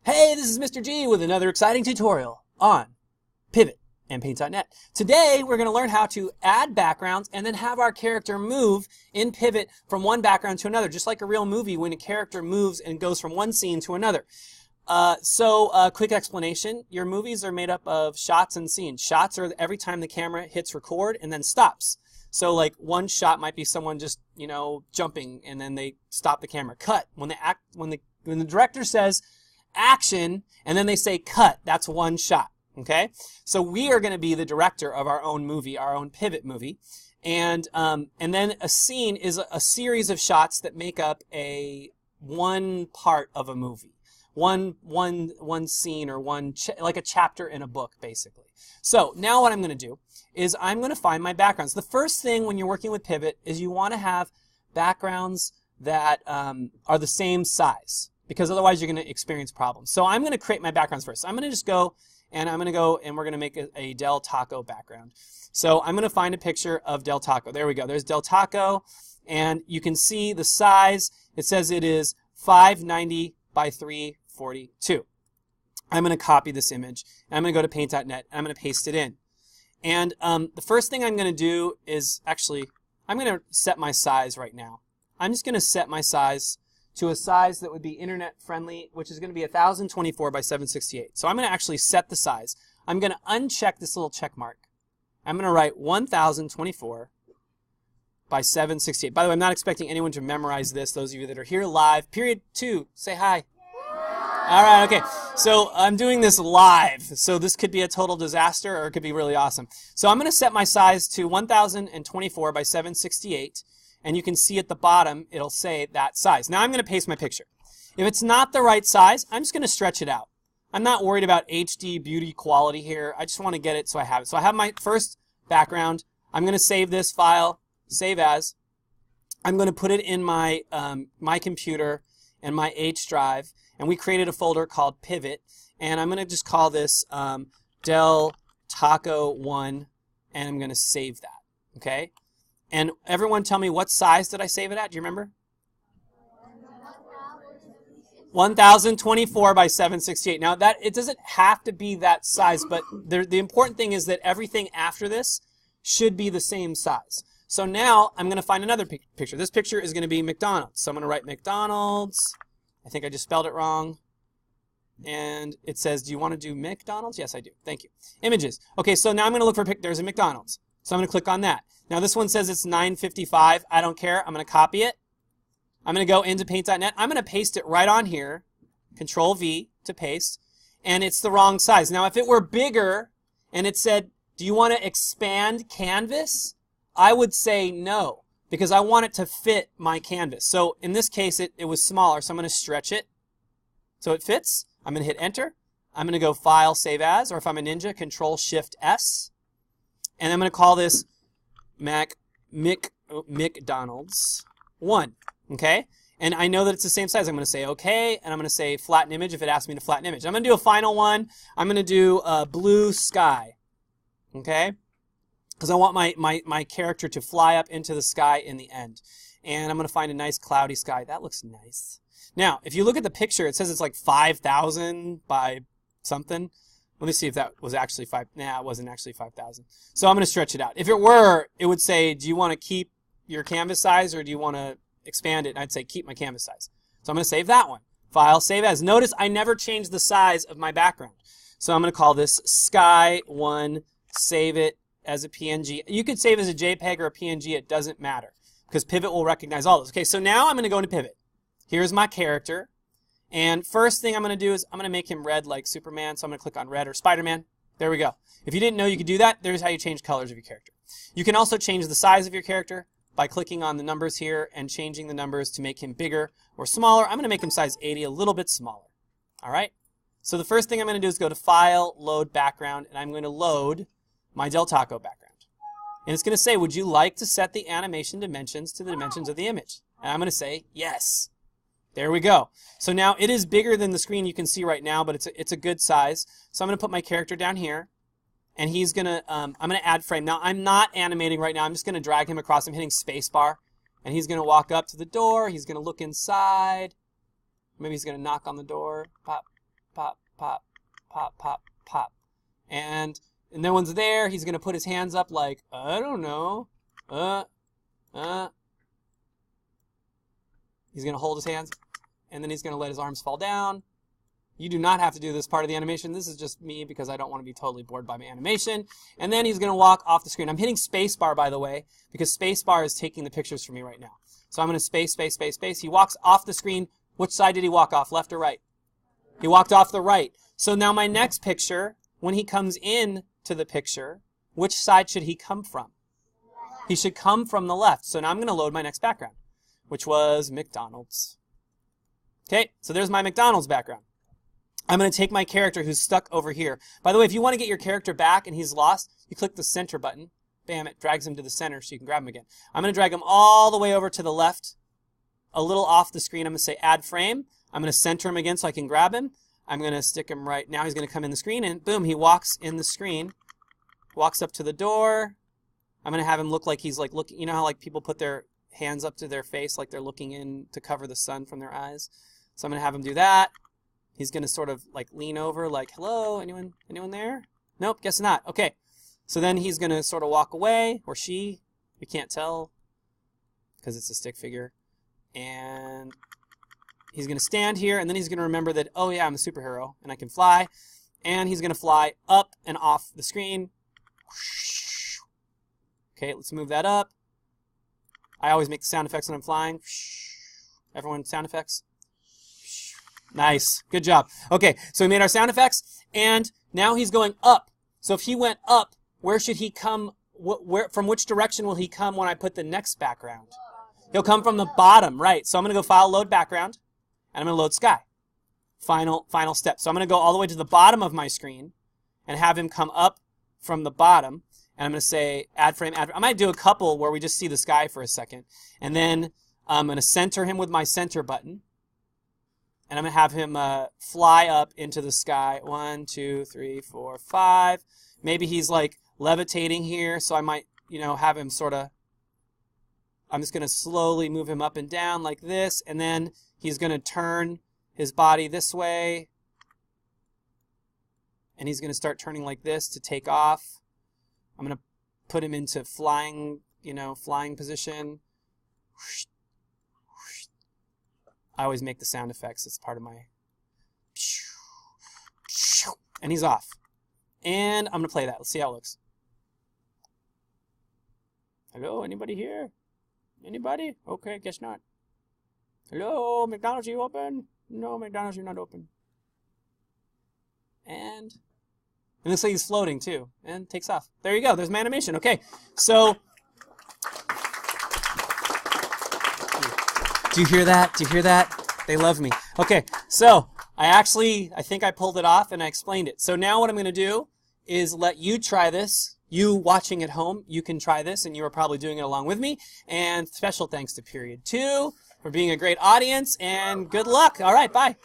Hey, this is Mr. G with another exciting tutorial on Pivot and Paint.net. Today, we're going to learn how to add backgrounds and then have our character move in Pivot from one background to another, just like a real movie when a character moves and goes from one scene to another. Quick explanation. Your movies are made up of shots and scenes. Shots are every time the camera hits record and then stops. So like one shot might be someone just, jumping and then they stop the camera. Cut. When the director says action and then they say cut, that's one shot. Okay? So we are going to be the director of our own movie, our own Pivot movie. And then a scene is a series of shots that make up one part of a movie. One scene or like a chapter in a book, basically. So now what I'm going to do is I'm going to find my backgrounds. The first thing when you're working with Pivot is you want to have backgrounds that are the same size, because otherwise you're going to experience problems. So I'm going to create my backgrounds first. I'm going to just go and we're going to make a Del Taco background. So I'm going to find a picture of Del Taco. There we go. There's Del Taco, and you can see the size. It says it is 590 by 342. I'm going to copy this image, and I'm going to go to Paint.net, and I'm going to paste it in. And the first thing I'm going to do is I'm going to set my size right now. I'm just going to set my size to a size that would be internet friendly, which is going to be 1024 by 768. So I'm going to actually set the size. I'm going to uncheck this little check mark. I'm going to write 1024 by 768. By the way, I'm not expecting anyone to memorize this. Those of you that are here live, period 2, say hi. All right, okay. So I'm doing this live, so this could be a total disaster or it could be really awesome. So I'm going to set my size to 1024 by 768, and you can see at the bottom it'll say that size. Now I'm going to paste my picture. If it's not the right size, I'm just going to stretch it out. I'm not worried about HD beauty quality here. I just want to get it so I have it. So I have my first background. I'm going to save this file, save as. I'm going to put it in my my computer and my H drive, and we created a folder called Pivot, and I'm going to just call this Del Taco 1, and I'm going to save that. Okay? And everyone tell me, what size did I save it at? Do you remember? 1024 by 768. Now it doesn't have to be that size, but the important thing is that everything after this should be the same size. So now I'm going to find another picture. This picture is going to be McDonald's. So I'm going to write McDonald's. I think I just spelled it wrong. And it says, do you want to do McDonald's? Yes, I do. Thank you. Images. Okay, so now I'm going to look for there's a McDonald's. So I'm going to click on that. Now this one says it's 955. I don't care. I'm going to copy it. I'm going to go into Paint.net. I'm going to paste it right on here. Control V to paste. And it's the wrong size. Now if it were bigger and it said, do you want to expand canvas? I would say no, because I want it to fit my canvas. So in this case, it was smaller, so I'm going to stretch it so it fits. I'm going to hit Enter. I'm going to go File, Save As, or if I'm a ninja, Control Shift S. And I'm going to call this McDonald's 1. Okay? And I know that it's the same size. I'm going to say OK, and I'm going to say Flatten Image if it asks me to flatten image. I'm going to do a final one. I'm going to do Blue Sky. Okay? Because I want my character to fly up into the sky in the end. And I'm going to find a nice cloudy sky. That looks nice. Now, if you look at the picture, it says it's like 5,000 by something. Let me see if that was actually 5. Nah, it wasn't actually 5,000. So I'm going to stretch it out. If it were, it would say, do you want to keep your canvas size or do you want to expand it? And I'd say keep my canvas size. So I'm going to save that one. File, Save As. Notice I never changed the size of my background. So I'm going to call this Sky1, save it as a PNG. You could save as a JPEG or a PNG. It doesn't matter because Pivot will recognize all those. Okay, so now I'm going to go into Pivot. Here's my character. And first thing I'm going to do is I'm going to make him red like Superman. So I'm going to click on red or Spider-Man. There we go. If you didn't know you could do that, there's how you change colors of your character. You can also change the size of your character by clicking on the numbers here and changing the numbers to make him bigger or smaller. I'm going to make him size 80, a little bit smaller. All right? So the first thing I'm going to do is go to File, Load Background, and I'm going to load my Del Taco background. And it's going to say, would you like to set the animation dimensions to the dimensions of the image? And I'm going to say, yes. There we go. So now it is bigger than the screen you can see right now, but it's a good size. So I'm going to put my character down here, and he's going to, I'm going to add frame. Now I'm not animating right now. I'm just going to drag him across. I'm hitting spacebar, and he's going to walk up to the door. He's going to look inside. Maybe he's going to knock on the door. Pop. pop, pop, pop, pop, pop. And no one's there. He's going to put his hands up like, I don't know. He's going to hold his hands, and then he's going to let his arms fall down. You do not have to do this part of the animation. This is just me because I don't want to be totally bored by my animation. And then he's going to walk off the screen. I'm hitting spacebar, by the way, because spacebar is taking the pictures for me right now. So I'm going to space, space, space, space. He walks off the screen. Which side did he walk off, left or right? He walked off the right. So now my next picture, when he comes in to the picture, which side should he come from? He should come from the left. So now I'm going to load my next background, which was McDonald's. Okay, so there's my McDonald's background. I'm going to take my character who's stuck over here. By the way, if you want to get your character back and he's lost, you click the center button. Bam, it drags him to the center so you can grab him again. I'm going to drag him all the way over to the left, a little off the screen. I'm going to say add frame. I'm going to center him again so I can grab him. I'm going to stick him right now. He's going to come in the screen, and boom, he walks in the screen, walks up to the door. I'm going to have him look like he's like looking. You know how like people put their hands up to their face like they're looking in to cover the sun from their eyes? So I'm going to have him do that. He's going to sort of like lean over like, hello, anyone there? Nope, guess not. Okay. So then he's going to sort of walk away, or she. We can't tell because it's a stick figure. And he's going to stand here, and then he's going to remember that, oh yeah, I'm a superhero and I can fly. And he's going to fly up and off the screen. Okay, let's move that up. I always make the sound effects when I'm flying. Everyone, sound effects. Nice. Good job. Okay, so we made our sound effects, and now he's going up. So if he went up, where should he come? From which direction will he come when I put the next background? He'll come from the bottom, right. So I'm going to go File, Load Background, and I'm going to load Sky. Final step. So I'm going to go all the way to the bottom of my screen and have him come up from the bottom. And I'm going to say Add Frame, Add Frame. I might do a couple where we just see the sky for a second. And then I'm going to center him with my center button. And I'm going to have him fly up into the sky. 1, 2, 3, 4, 5. Maybe he's like levitating here, so I might, have him sort of, I'm just going to slowly move him up and down like this, and then he's going to turn his body this way, and he's going to start turning like this to take off. I'm going to put him into flying, flying position. I always make the sound effects. It's part of my... And he's off. And I'm going to play that. Let's see how it looks. Hello, anybody here? Anybody? Okay, guess not. Hello, McDonald's, you open? No, McDonald's, you're not open. And it looks like he's floating too. And takes off. There you go. There's my animation. Okay, so... Do you hear that? Do you hear that? They love me. Okay, so I think I pulled it off and I explained it. So now what I'm going to do is let you try this. You watching at home, you can try this, and you are probably doing it along with me. And special thanks to Period 2 for being a great audience, and good luck. All right, bye.